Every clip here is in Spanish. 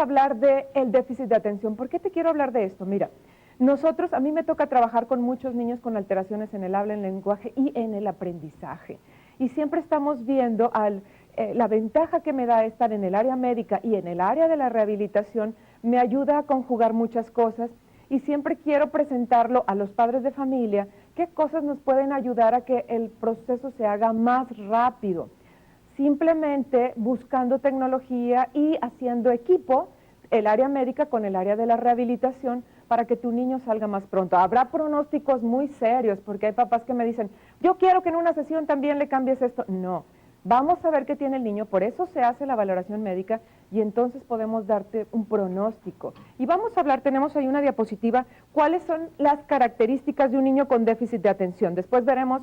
a hablar del déficit de atención. ¿Por qué te quiero hablar de esto? Mira, a mí me toca trabajar con muchos niños con alteraciones en el habla, en el lenguaje y en el aprendizaje. Y siempre estamos viendo la ventaja que me da estar en el área médica y en el área de la rehabilitación, me ayuda a conjugar muchas cosas y siempre quiero presentarlo a los padres de familia, qué cosas nos pueden ayudar a que el proceso se haga más rápido. Simplemente buscando tecnología y haciendo equipo, el área médica con el área de la rehabilitación, para que tu niño salga más pronto. Habrá pronósticos muy serios, porque hay papás que me dicen, yo quiero que en una sesión también le cambies esto. No, vamos a ver qué tiene el niño, por eso se hace la valoración médica y entonces podemos darte un pronóstico. Y vamos a hablar, tenemos ahí una diapositiva, cuáles son las características de un niño con déficit de atención. Después veremos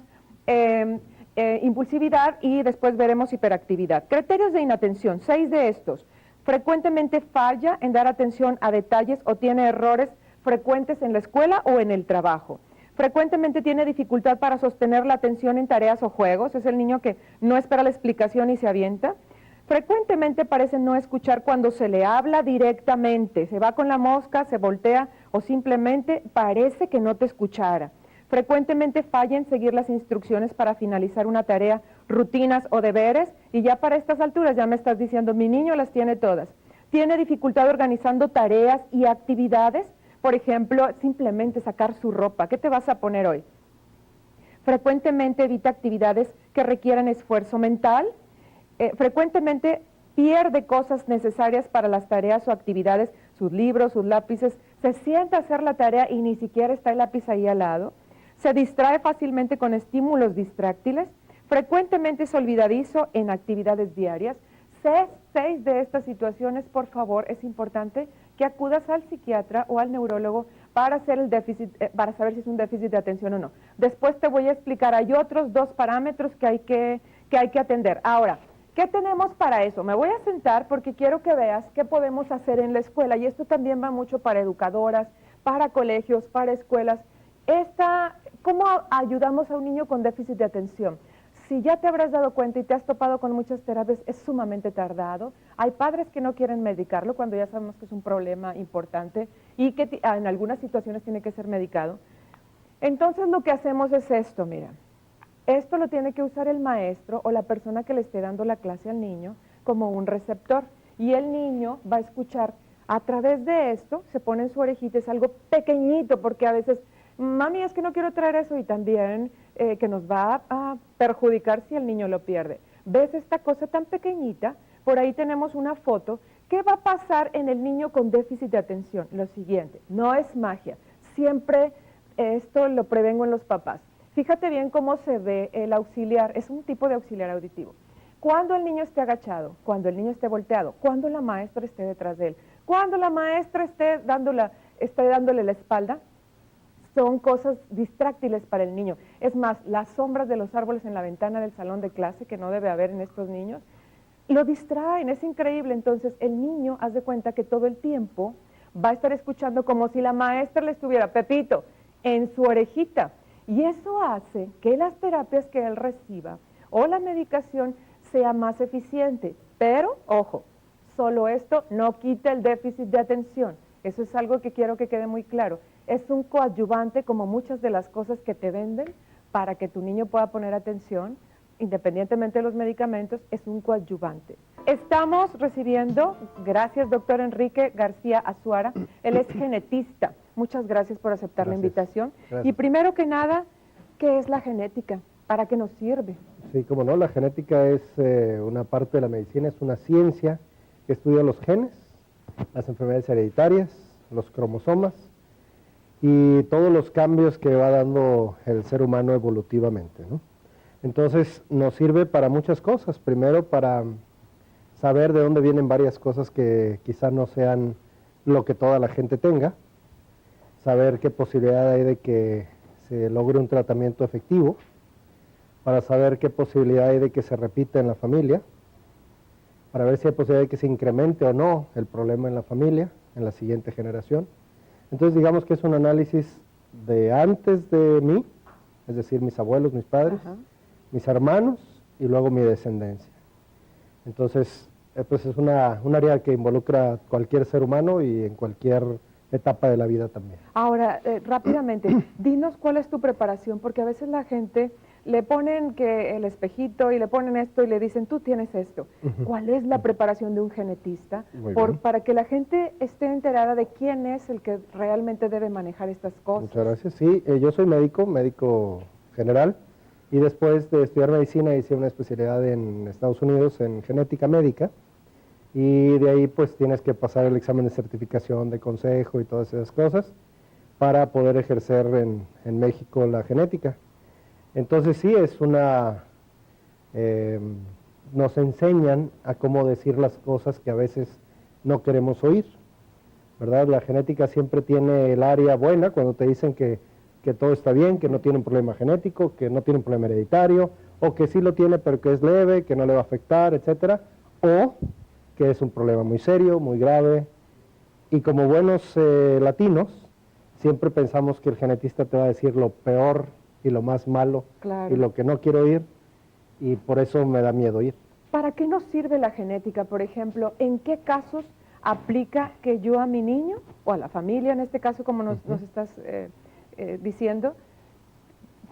impulsividad y después veremos hiperactividad. Criterios de inatención, 6 de estos. Frecuentemente falla en dar atención a detalles o tiene errores frecuentes en la escuela o en el trabajo. Frecuentemente tiene dificultad para sostener la atención en tareas o juegos, es el niño que no espera la explicación y se avienta. Frecuentemente parece no escuchar cuando se le habla directamente, se va con la mosca, se voltea o simplemente parece que no te escuchara. Frecuentemente falla en seguir las instrucciones para finalizar una tarea, rutinas o deberes, y ya para estas alturas ya me estás diciendo, mi niño las tiene todas. Tiene dificultad organizando tareas y actividades, por ejemplo, simplemente sacar su ropa. ¿Qué te vas a poner hoy? Frecuentemente evita actividades que requieran esfuerzo mental. Frecuentemente pierde cosas necesarias para las tareas o actividades, sus libros, sus lápices. Se sienta a hacer la tarea y ni siquiera está el lápiz ahí al lado. Se distrae fácilmente con estímulos distráctiles. Frecuentemente es olvidadizo en actividades diarias. 6 de estas situaciones, por favor, es importante que acudas al psiquiatra o al neurólogo para hacer el déficit, para saber si es un déficit de atención o no. Después te voy a explicar, hay otros 2 parámetros que hay que atender. Ahora, ¿qué tenemos para eso? Me voy a sentar porque quiero que veas qué podemos hacer en la escuela, y esto también va mucho para educadoras, para colegios, para escuelas. ¿Cómo ayudamos a un niño con déficit de atención? Si ya te habrás dado cuenta y te has topado con muchas terapias, es sumamente tardado. Hay padres que no quieren medicarlo cuando ya sabemos que es un problema importante y que en algunas situaciones tiene que ser medicado. Entonces lo que hacemos es esto, mira. Esto lo tiene que usar el maestro o la persona que le esté dando la clase al niño como un receptor. Y el niño va a escuchar a través de esto, se pone en su orejita, es algo pequeñito porque a veces, mami, es que no quiero traer eso, y también que nos va a perjudicar si el niño lo pierde. ¿Ves esta cosa tan pequeñita? Por ahí tenemos una foto. ¿Qué va a pasar en el niño con déficit de atención? Lo siguiente, no es magia. Siempre esto lo prevengo en los papás. Fíjate bien cómo se ve el auxiliar, es un tipo de auxiliar auditivo. Cuando el niño esté agachado, cuando el niño esté volteado, cuando la maestra esté detrás de él, cuando la maestra esté dándole la espalda, son cosas distráctiles para el niño. Es más, las sombras de los árboles en la ventana del salón de clase, que no debe haber en estos niños, lo distraen, es increíble. Entonces el niño, haz de cuenta que todo el tiempo va a estar escuchando como si la maestra le estuviera, Pepito, en su orejita. Y eso hace que las terapias que él reciba o la medicación sea más eficiente. Pero, ojo, solo esto no quita el déficit de atención. Eso es algo que quiero que quede muy claro. Es un coadyuvante, como muchas de las cosas que te venden para que tu niño pueda poner atención, independientemente de los medicamentos, es un coadyuvante. Estamos recibiendo, gracias doctor Enrique García Azuara, él es genetista. Muchas gracias por aceptar la invitación. Gracias. Y primero que nada, ¿qué es la genética? ¿Para qué nos sirve? Sí, como no, la genética es una parte de la medicina, es una ciencia que estudia los genes, las enfermedades hereditarias, los cromosomas y todos los cambios que va dando el ser humano evolutivamente, ¿no? Entonces nos sirve para muchas cosas. Primero, para saber de dónde vienen varias cosas que quizá no sean lo que toda la gente tenga, saber qué posibilidad hay de que se logre un tratamiento efectivo, para saber qué posibilidad hay de que se repita en la familia, para ver si hay posibilidad de que se incremente o no el problema en la familia, en la siguiente generación. Entonces digamos que es un análisis de antes de mí, es decir, mis abuelos, mis padres, mis hermanos y luego mi descendencia. Entonces pues es un área que involucra a cualquier ser humano y en cualquier etapa de la vida también. Ahora, rápidamente, dinos cuál es tu preparación, porque a veces la gente le ponen que el espejito y le ponen esto y le dicen, tú tienes esto. ¿Cuál es la preparación de un genetista para que la gente esté enterada de quién es el que realmente debe manejar estas cosas? Muchas gracias. Sí, yo soy médico general, y después de estudiar medicina hice una especialidad en Estados Unidos en genética médica, y de ahí pues tienes que pasar el examen de certificación de consejo y todas esas cosas para poder ejercer en México la genética. Entonces sí, nos enseñan a cómo decir las cosas que a veces no queremos oír, ¿verdad? La genética siempre tiene el área buena cuando te dicen que todo está bien, que no tiene un problema genético, que no tiene un problema hereditario, o que sí lo tiene pero que es leve, que no le va a afectar, etcétera, o que es un problema muy serio, muy grave. Y como buenos latinos, siempre pensamos que el genetista te va a decir lo peor y lo más malo, claro, y lo que no quiero oír, y por eso me da miedo ir. ¿Para qué nos sirve la genética? Por ejemplo, ¿en qué casos aplica que yo a mi niño, o a la familia en este caso, como nos estás diciendo,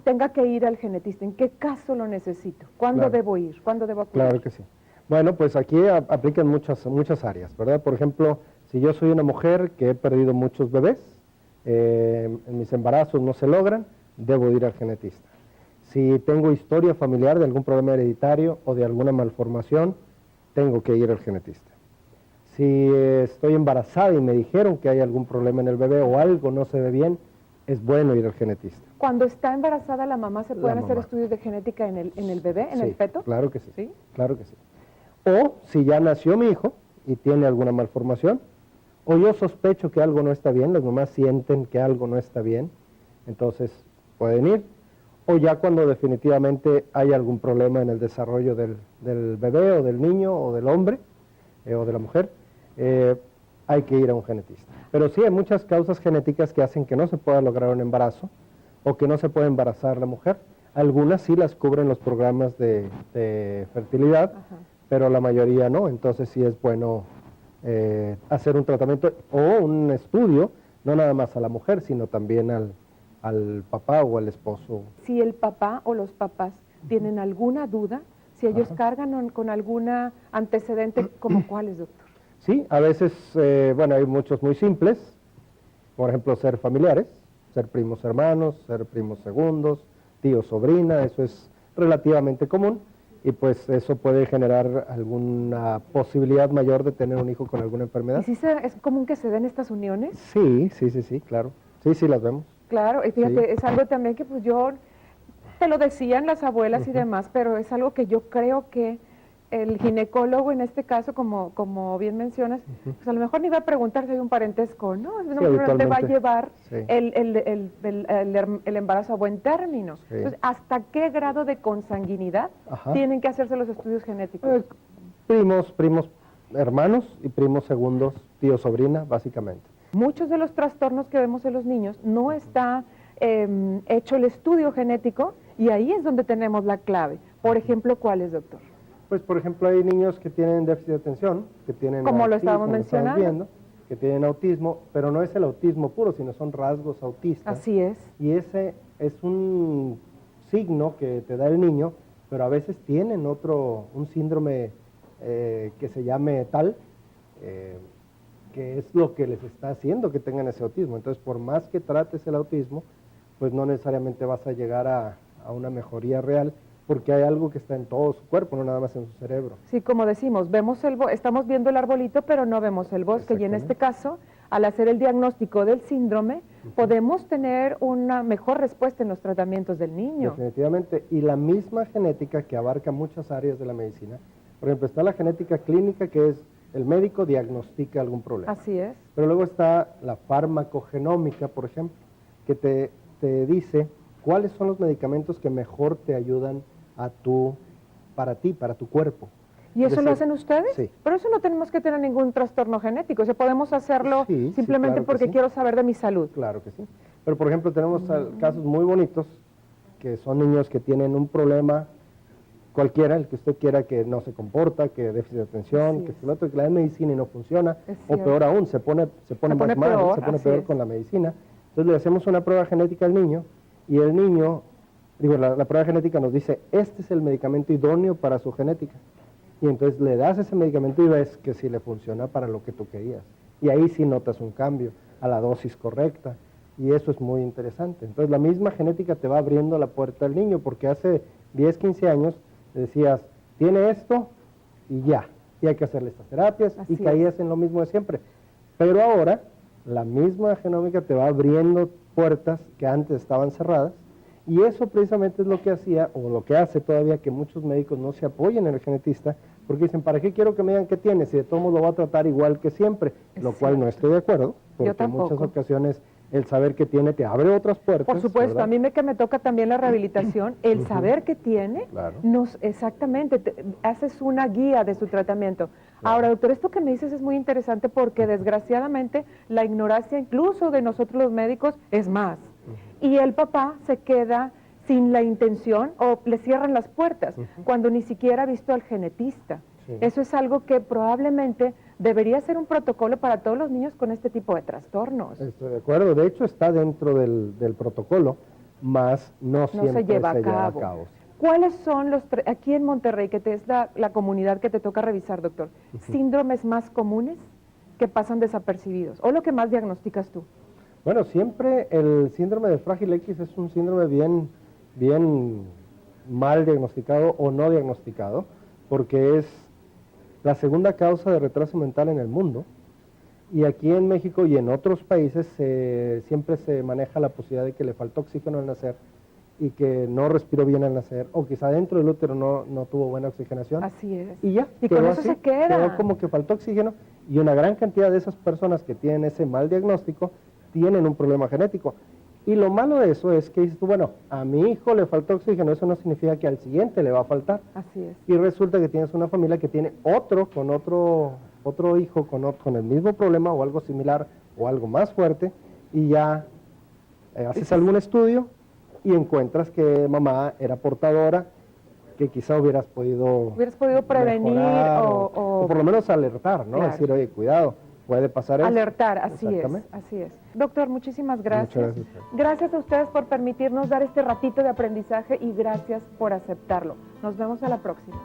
tenga que ir al genetista? ¿En qué caso lo necesito? ¿Cuándo debo ir? ¿Cuándo debo acudir? Claro que sí. Bueno, pues aquí aplican muchas áreas, ¿verdad? Por ejemplo, si yo soy una mujer que he perdido muchos bebés, en mis embarazos no se logran, debo ir al genetista. Si tengo historia familiar de algún problema hereditario o de alguna malformación, tengo que ir al genetista. Si estoy embarazada y me dijeron que hay algún problema en el bebé o algo no se ve bien, es bueno ir al genetista. Cuando está embarazada la mamá, ¿se pueden hacer estudios de genética en el bebé, en el feto? Claro que sí, ¿Sí? Claro que sí. O si ya nació mi hijo y tiene alguna malformación, o yo sospecho que algo no está bien, las mamás sienten que algo no está bien, entonces pueden ir. O ya cuando definitivamente hay algún problema en el desarrollo del bebé o del niño o del hombre o de la mujer, hay que ir a un genetista. Pero sí hay muchas causas genéticas que hacen que no se pueda lograr un embarazo o que no se pueda embarazar la mujer. Algunas sí las cubren los programas de fertilidad, pero la mayoría no. Entonces sí es bueno hacer un tratamiento o un estudio, no nada más a la mujer, sino también al papá o al esposo. Si el papá o los papás tienen alguna duda, si ellos cargan con alguna antecedente, ¿como cuáles, doctor? Sí, a veces, bueno, hay muchos muy simples, por ejemplo, ser familiares, ser primos hermanos, ser primos segundos, tío, sobrina, eso es relativamente común, y pues eso puede generar alguna posibilidad mayor de tener un hijo con alguna enfermedad. ¿Y si es común que se den estas uniones? Sí, claro, sí las vemos. Claro, y fíjate, es algo también que pues yo, te lo decían las abuelas y demás, pero es algo que yo creo que el ginecólogo en este caso, como bien mencionas, pues a lo mejor ni va a preguntar si hay un parentesco, ¿no? Te va a llevar el embarazo a buen término. Entonces, ¿hasta qué grado de consanguinidad tienen que hacerse los estudios genéticos? Primos hermanos y primos segundos, tío, sobrina, básicamente. Muchos de los trastornos que vemos en los niños no está hecho el estudio genético, y ahí es donde tenemos la clave. Por ejemplo, ¿cuáles, doctor? Pues, por ejemplo, hay niños que tienen déficit de atención, que tienen como lo estábamos mencionando, que tienen autismo, pero no es el autismo puro, sino son rasgos autistas. Así es. Y ese es un signo que te da el niño, pero a veces tienen un síndrome que se llame tal, que es lo que les está haciendo que tengan ese autismo. Entonces, por más que trates el autismo, pues no necesariamente vas a llegar a una mejoría real, porque hay algo que está en todo su cuerpo, no nada más en su cerebro. Sí, como decimos, estamos viendo el arbolito, pero no vemos el bosque, y en este caso, al hacer el diagnóstico del síndrome, podemos tener una mejor respuesta en los tratamientos del niño. Definitivamente, y la misma genética que abarca muchas áreas de la medicina. Por ejemplo, está la genética clínica, que es el médico diagnostica algún problema. Así es. Pero luego está la farmacogenómica, por ejemplo, que te dice cuáles son los medicamentos que mejor te ayudan para tu cuerpo. ¿Y eso lo hacen ustedes? Sí. Pero eso no tenemos que tener ningún trastorno genético, o sea, podemos hacerlo simplemente claro porque quiero saber de mi salud. Claro que sí. Pero, por ejemplo, tenemos casos muy bonitos, que son niños que tienen un problema cualquiera, el que usted quiera, que no se comporta, que déficit de atención, que el otro, que le dan medicina y no funciona, o peor aún, se pone más mal, se pone peor con la medicina. Entonces le hacemos una prueba genética al niño y el niño, la prueba genética nos dice, este es el medicamento idóneo para su genética. Y entonces le das ese medicamento y ves que sí le funciona para lo que tú querías. Y ahí sí notas un cambio a la dosis correcta. Y eso es muy interesante. Entonces la misma genética te va abriendo la puerta al niño, porque hace 10, 15 años decías, tiene esto y ya, y hay que hacerle estas terapias, y caías en lo mismo de siempre. Pero ahora, la misma genómica te va abriendo puertas que antes estaban cerradas, y eso precisamente es lo que hacía, o lo que hace todavía, que muchos médicos no se apoyen en el genetista, porque dicen, ¿para qué quiero que me digan qué tiene? Si de todos modos lo va a tratar igual que siempre, lo cual no estoy de acuerdo, porque en muchas ocasiones el saber que tiene te abre otras puertas. Por supuesto, ¿verdad? A mí que me toca también la rehabilitación, el saber que tiene, exactamente, haces una guía de su tratamiento. Ahora, doctor, esto que me dices es muy interesante porque desgraciadamente la ignorancia incluso de nosotros los médicos es más. Y el papá se queda sin la intención o le cierran las puertas cuando ni siquiera ha visto al genetista. Eso es algo que probablemente debería ser un protocolo para todos los niños con este tipo de trastornos. Estoy de acuerdo, de hecho está dentro del protocolo, más no siempre se lleva a cabo. ¿Cuáles son aquí en Monterrey, que es la comunidad que te toca revisar, doctor, síndromes más comunes que pasan desapercibidos o lo que más diagnosticas tú? Bueno, siempre el síndrome de Frágil X es un síndrome bien mal diagnosticado o no diagnosticado, porque es la segunda causa de retraso mental en el mundo, y aquí en México y en otros países siempre se maneja la posibilidad de que le faltó oxígeno al nacer y que no respiró bien al nacer, o quizá dentro del útero no tuvo buena oxigenación. Así es. Y ya, y con eso se queda. Quedó como que faltó oxígeno, y una gran cantidad de esas personas que tienen ese mal diagnóstico tienen un problema genético. Y lo malo de eso es que dices tú, bueno, a mi hijo le faltó oxígeno, eso no significa que al siguiente le va a faltar. Así es. Y resulta que tienes una familia que tiene otro hijo con el mismo problema o algo similar o algo más fuerte, y ya haces algún estudio y encuentras que mamá era portadora, que quizá hubieras podido prevenir mejorar, o por lo menos alertar, ¿no? Decir, oye, cuidado, puede pasar eso. Alertar, así es. Doctor, muchísimas gracias. Muchas gracias. Gracias a ustedes por permitirnos dar este ratito de aprendizaje y gracias por aceptarlo. Nos vemos a la próxima.